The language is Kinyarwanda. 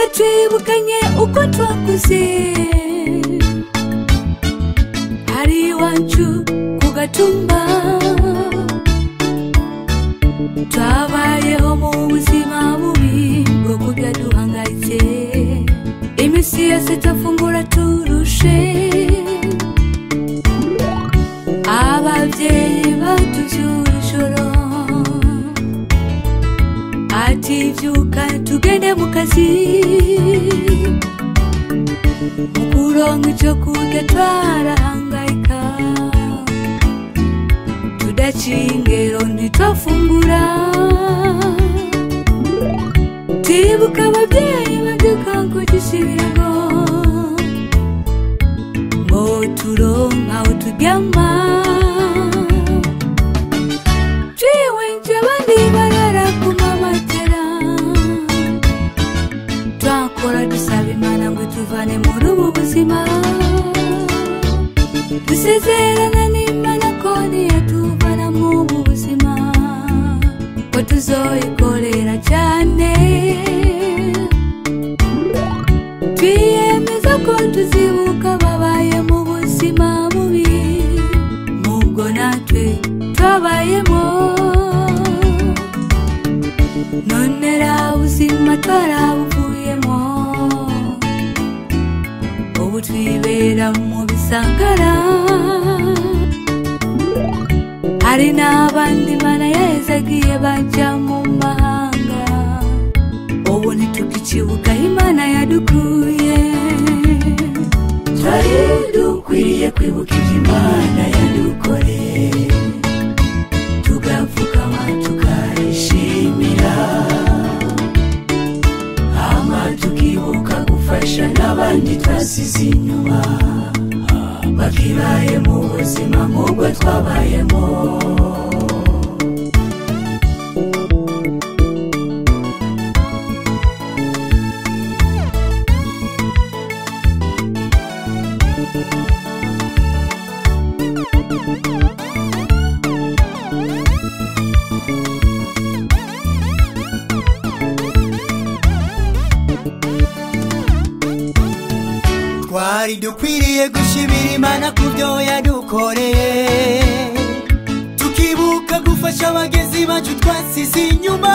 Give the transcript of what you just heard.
reka twibukanye uko twakuze hari iwacu ku Gatumba twabayeho mu buzima bubi bwo kurya duhangayitse imisi yose tafungura turushe abavyeyi batuvyura ijoro ati vyuka tugende mu kazi mukuronka ico kurya twarahangayika tudaciye ingero ntitwafungura tibuka abavyeyi baduka ngo gisibirago ngo turonka aho turyama ciwe nje abandi barara ku mamatera twakora dusaba Imana ngo tuvane muri ubu buzima dusezerana n'Imana ko niyatuvana mu buzima ko tuzoyikorera cyane twiyemeza ko tuzibuka babaye mu buzima bubi mubwo natwe twabayemo none ubuzima twarabuvuyemo ubu twibera mu bisagara hari n'abandi Imana yahezagiye baja mu mahanga ubu ntitukikibuka Imana yadukuye twari dukwiriye kwibuka ibyo Imana yadukoreye tugapfukama tukayishimira hama tukibuka gufasha n'abandi twasize inyuma bakibaye mu buzima nk'ubwo twabayemo twari dukwiriye gushimira Imana kubyo yadukoreye tukibuka gufasha abagenzi bacu twasize inyuma